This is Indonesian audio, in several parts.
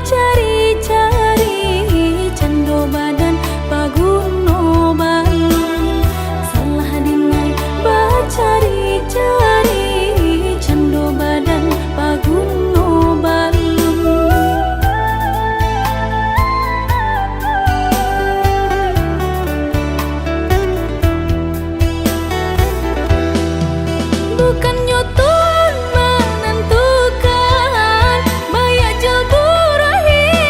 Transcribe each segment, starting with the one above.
cari-cari cando badan paguno balung. Salah dinai cari-cari cando badan paguno balung. Bukannya Tuhan menentukan bayak jebur rahim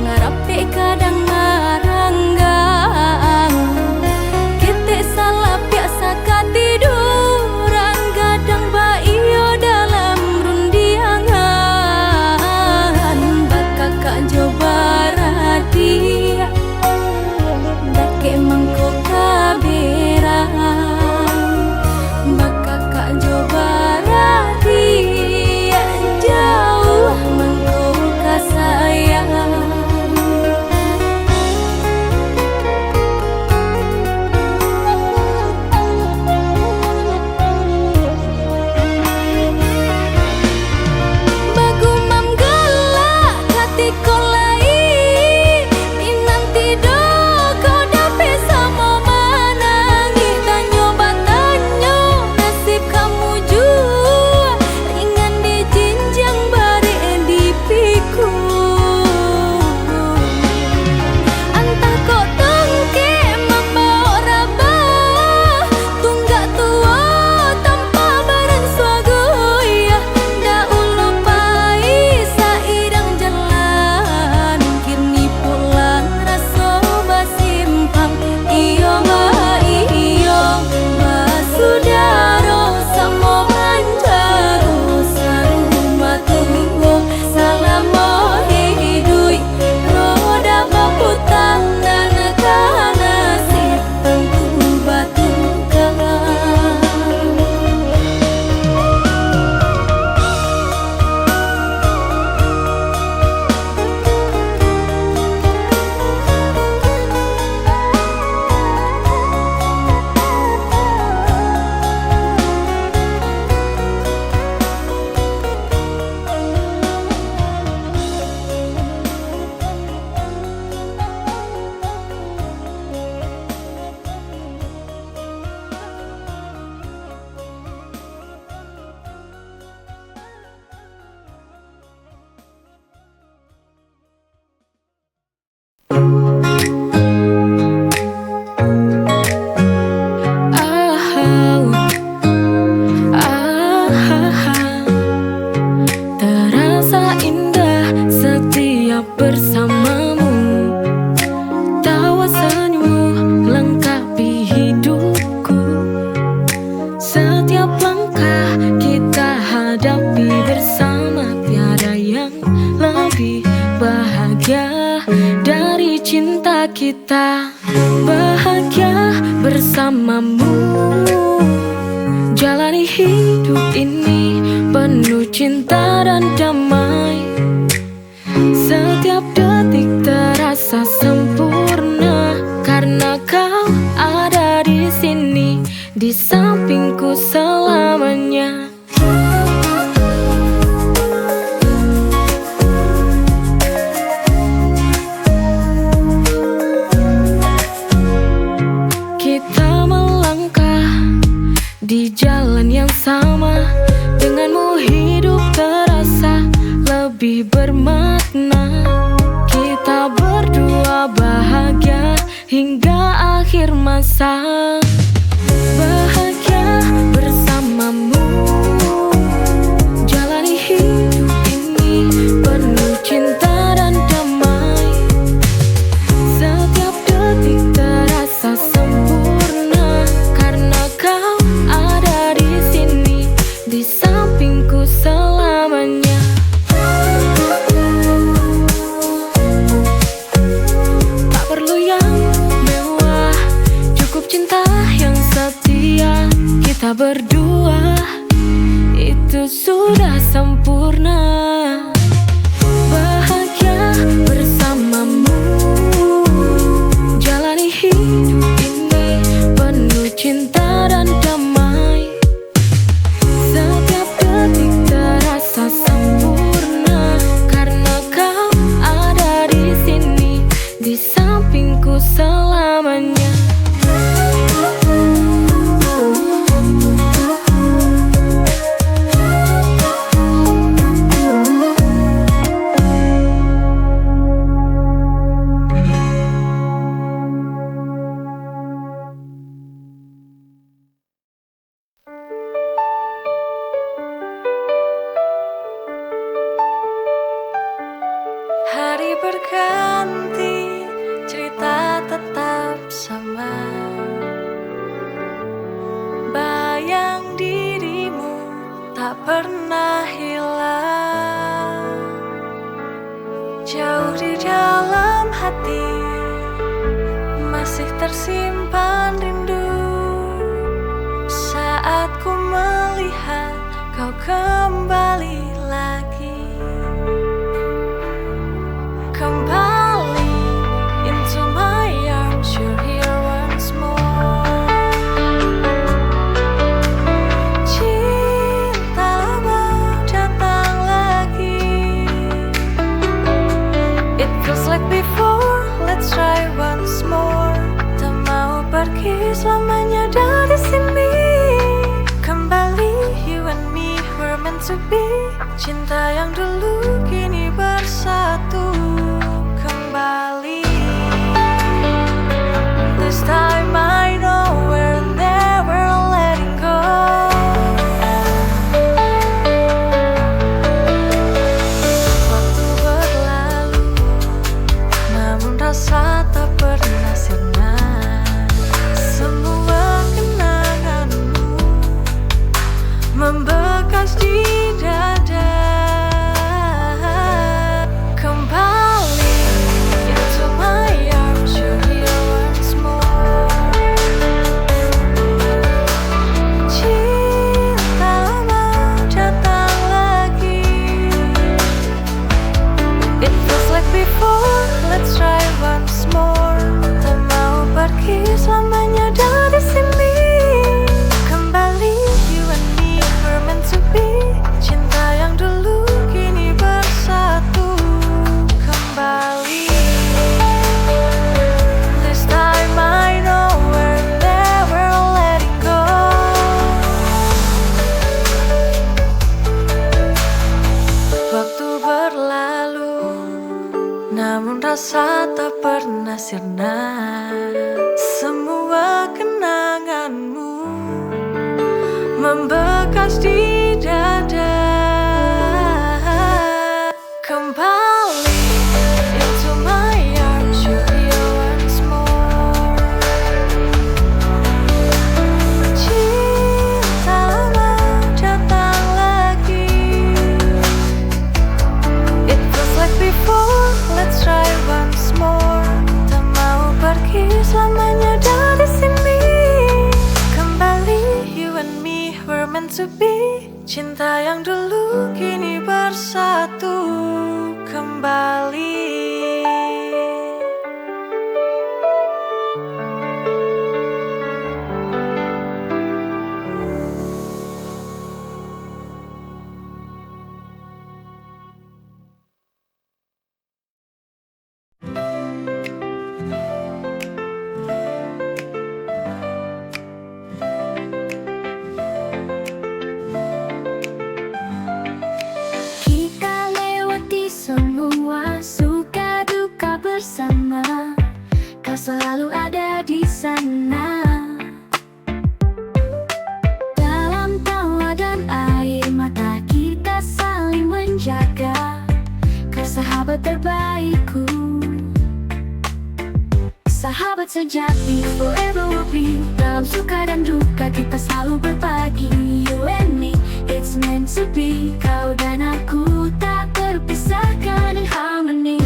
ngarape kadang maranggang kita salah biasa katiduran gadang ba iyo dalam rundiangan bakal kak coba radia dake mangko kaberang bakal kak coba radia jauh mangko kasayang. Kita bahagia bersamamu, jalani hidup ini penuh cinta dan damai. Setiap detik terasa sempurna karena kau ada di sini di sampingku selamanya. Di jalan yang sama, denganmu hidup terasa lebih bermakna. Kita berdua bahagia hingga akhir masa. Bahagia bersamamu, jalani hidup ini penuh cinta dan damai. Setiap detik terasa sempurna karena kau ada di sini di sampingku selamanya. Tak perlu yang mewah, cukup cinta yang setia. Kita berdua itu sudah sempurna. Bahagia bersamamu, jalani hidup ini penuh cinta dan damai. Setiap detik terasa sempurna karena kau ada di sini di sampingku selamanya. pernah hilang, jauh di dalam hati masih tersimpan rindu. Saat ku melihat kau kembali lagi, kembali into my arms, you're here once more. Cinta lama datang lagi. It feels like before, let's try once more. Tak mau pergi selamanya dari sini. Kembali, you and me were meant to be. Cinta yang dulu kini bersatu. Kembali, this time I know we're never letting go. Waktu berlalu, namun rasa tak pernah sirna. Semua kenanganmu membekas di dada. Kembali into my arms, you're here once more. Cinta lama datang lagi. It feels like before, let's try once more. Tak mau pergi selamanya dari sini. Kembali, you and me were meant to be. Cinta yang dulu kini bersatu. Kembali, this time I know we're never letting go. Waktu berlalu, namun rasa tak pernah sirna. Semua kenanganmu membekas di dada. Kembali into my arms, you're here once more. Cinta lama datang lagi. It feels like before, let's try once more. Tak mau pergi selamanya dari sini. Kembali, you and me were meant to be. Cinta yang dulu kini bersatu. Kembali. Kita lewati semua suka duka bersama. Kau selalu ada di sana. Dalam tawa dan air mata kita saling menjaga. Kau sahabat terbaikku, sahabat sejati, forever will be. Dalam suka dan duka kita selalu berbagi. You and me, it's meant to be. Kau dan aku tak terpisahkan in harmony.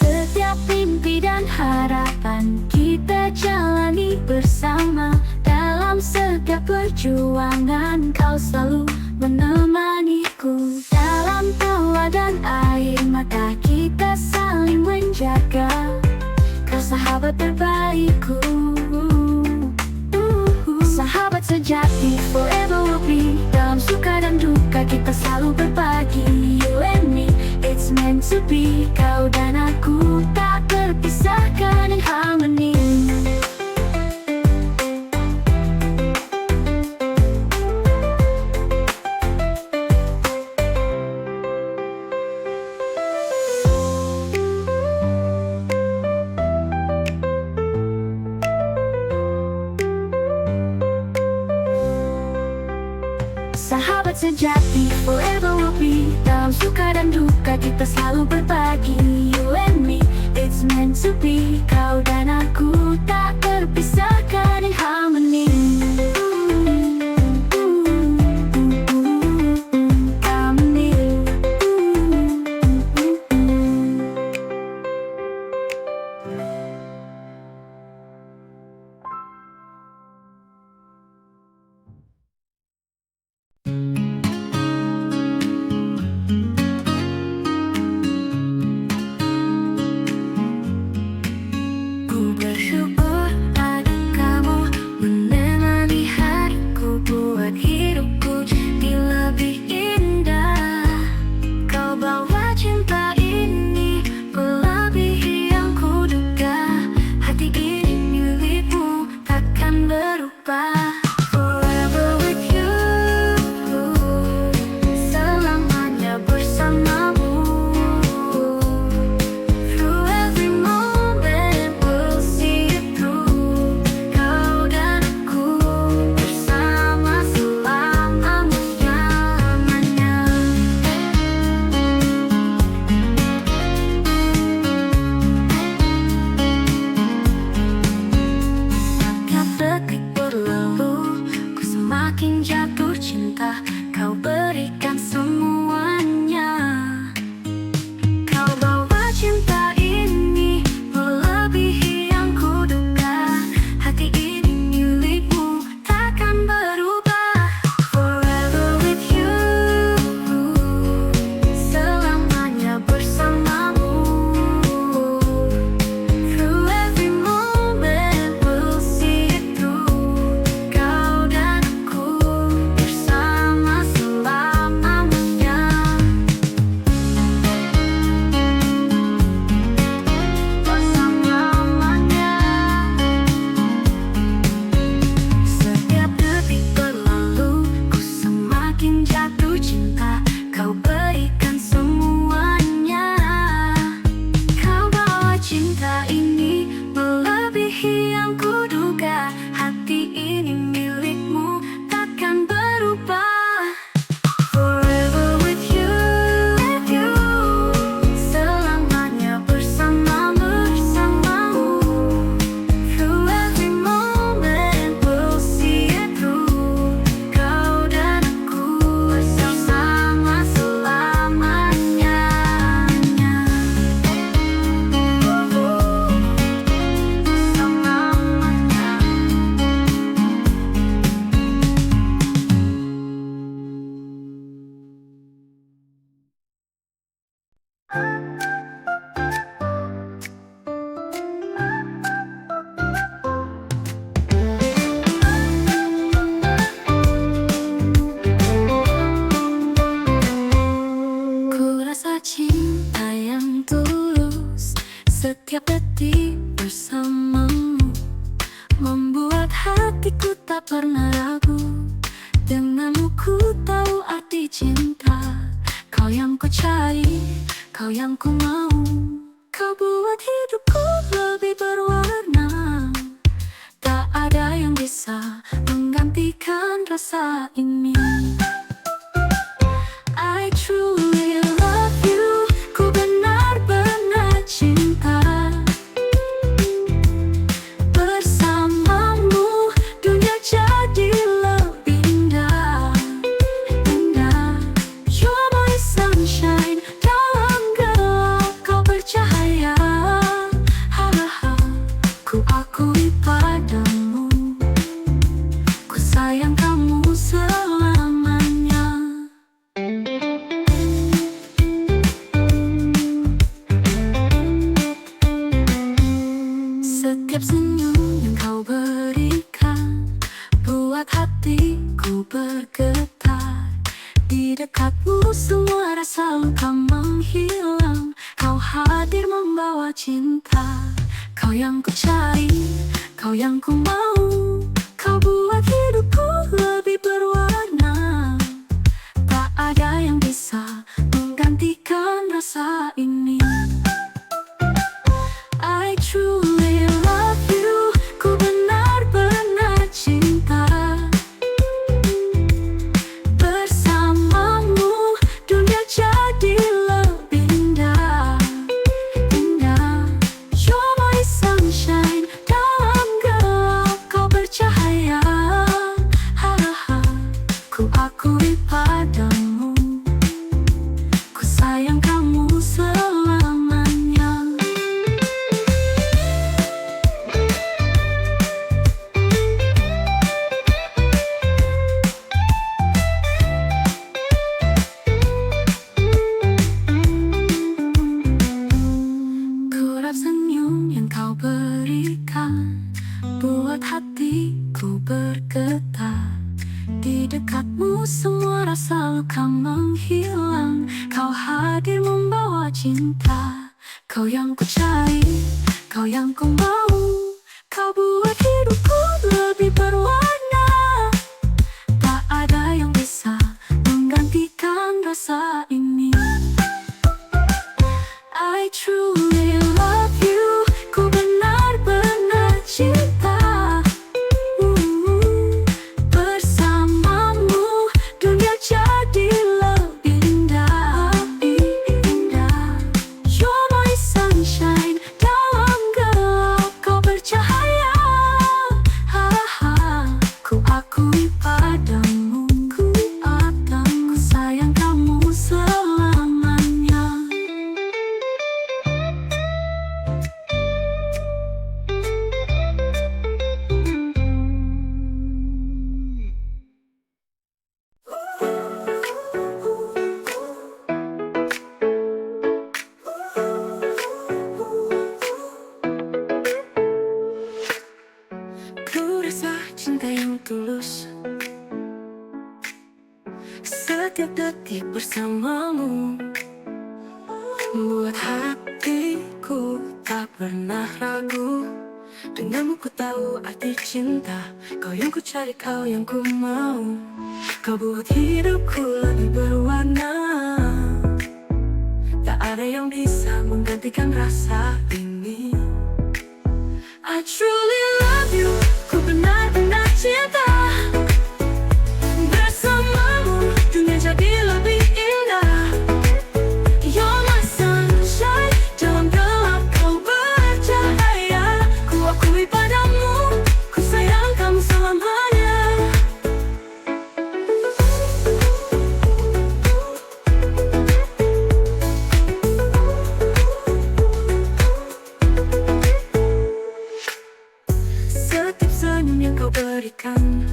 Setiap mimpi dan harapan kita jalani bersama. Dalam setiap perjuangan kau selalu menemaniku. Dalam tawa dan air mata kita saling menjaga. Kau sahabat terbaikku, sahabat sejati, forever will be. Dalam suka dan duka kita selalu berbagi. You and me, it's meant to be. Kau dan aku tak terpisahkan in harmony. Sahabat sejati, forever will be. Dalam suka dan duka kita selalu berbagi. You and cinta yang tulus. Setiap detik bersamamu membuat hatiku tak pernah ragu. Denganmu ku tahu arti cinta. Kau yang ku cari, kau yang ku mau. Kau buat hidupku lebih berwarna. Tak ada yang bisa menggantikan rasa ini. I truly love you. Ku benar-benar cinta. Bersamamu dunia jadi lebih indah. Indah. You're my sunshine. Dalam gelap kau bercahaya. Ha-ha-ha. Ku akui padamu, ku sayang kamu selamanya. Setiap senyum yang kau berikan buat hatiku bergetar. Di dekatmu semua rasa luka menghilang. Kau hadir membawa cinta. Kau yang ku cari, kau yang ku mau. Kau buat hidupku lebih berwarna. Tak ada yang bisa menggantikan rasa ini. I truly love you. Ku benar-benar cinta. Bersamamu dunia jadi lebih indah. Indah. You're my sunshine. Dalam gelap kau bercahaya. Ha-ha-ha. Ku akui padamu, ku sayang kamu selamanya. Kurap senyum yang kau berikan buat hatiku bergetar. Di dekatmu semua rasa luka menghilang. Kau hadir membawa cinta. Kau yang ku cari, kau yang ku mau. Kau buat hidupku lebih berwarna. Tak ada yang bisa menggantikan rasa ini. I truly love you. Ku benar-benar cinta. Bersamamu dunia jadi lebih indah. Indah. You're my sunshine. Dalam gelap kau bercahaya. Ha-ha. Ku akui padamu, ku sayang kamu selamanya. Ku rasa cinta yang tulus. Setiap detik bersamamu membuat hatiku tak pernah ragu. Denganmu ku tahu arti cinta. Kau yang ku cari, kau yang ku mau. Kau buat hidupku lebih berwarna. Tak ada yang bisa menggantikan rasa ini. I truly love you. Ku benar-benar cinta. Bersamamu dunia jadi lebih indah. You're my sunshine. Dalam gelap kau bercahaya. Ku akui padamu, ku sayang kamu selamanya. Setiap senyum yang kau berikan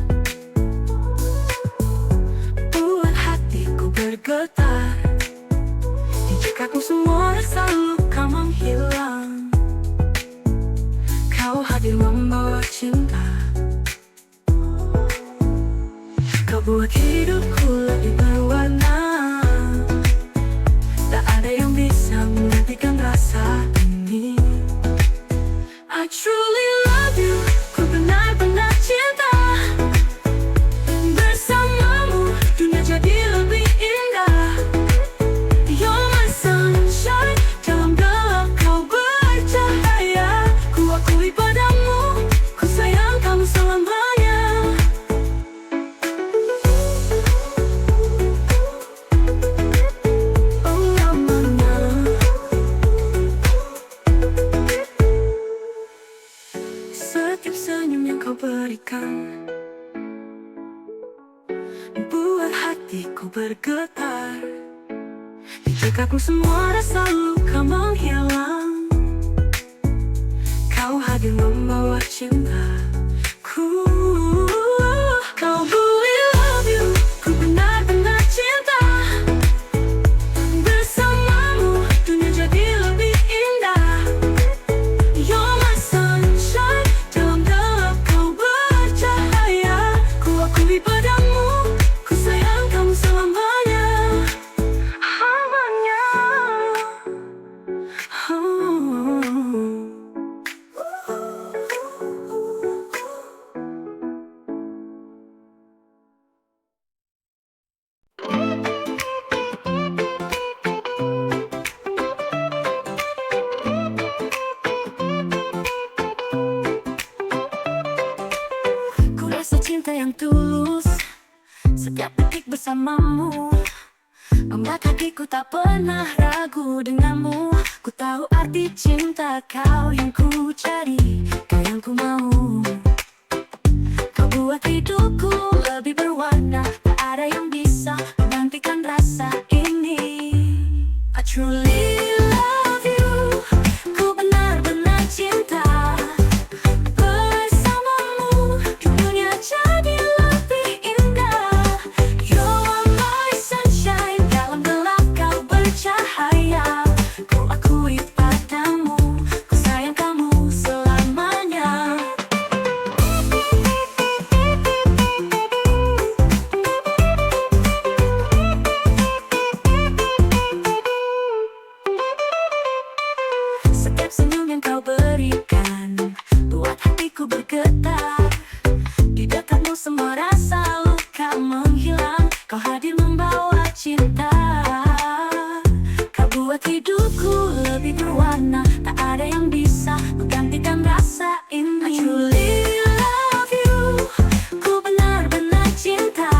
I truly love you, ku benar-benar cinta. Bersamamu dunia jadi lebih indah. You're my sunshine, dalam gelap kau bercahaya. Ku akui padamu, ku sayang kamu selamanya. Oh namanya. Setiap senyum yang kau berikan buat hatiku bergetar. Di dekatmu semua rasa luka menghilang. Kau hadir membawa cintaku. Kau beli love you, ku benar-benar cinta. Bersamamu dunia jadi lebih indah. You're my sunshine, dalam gelap kau bercahaya. Ku akui padamu, ku sayang kamu selamanya. Ku rasa cinta yang tulus setiap detik bersamamu, membuat hatiku tak pernah ragu denganmu. Ku tahu arti cinta kau yang ku cari, kau yang ku mau. Kau buat hidupku lebih berwarna, tak ada yang bisa menggantikan rasa ini. I truly love you, ku benar-benar cinta. Bersamamu dunia jadi lebih indah. You're my sunshine, dalam gelap kau bercahaya. Ku akui padamu, ku sayang kamu selamanya. Setiap senyum yang kau berikan buat hatiku bergetar. Di dekatmu semua rasa luka menghilang. Kau hadir membawa cinta. Kau buat hidupku lebih berwarna, tak ada yang bisa menggantikan rasa ini. I truly love you, ku benar-benar cinta.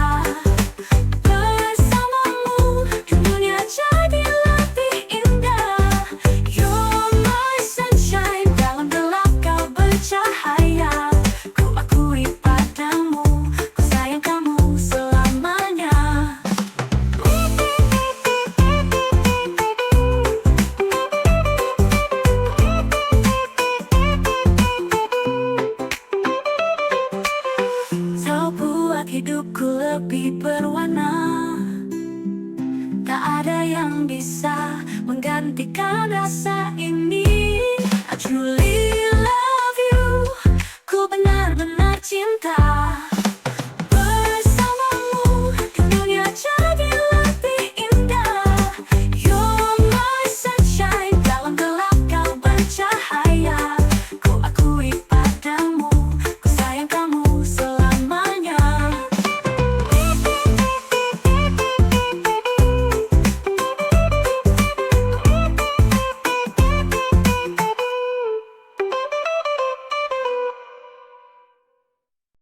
Bersamamu dunia jadi lebih indah. You're my sunshine, dalam gelap kau bercahaya. Ku akui padamu, ku sayang kamu selamanya. Kau buat hidupku lebih berwarna, tak ada yang bisa menggantikan rasa ini. I truly love you, ku benar-benar cinta.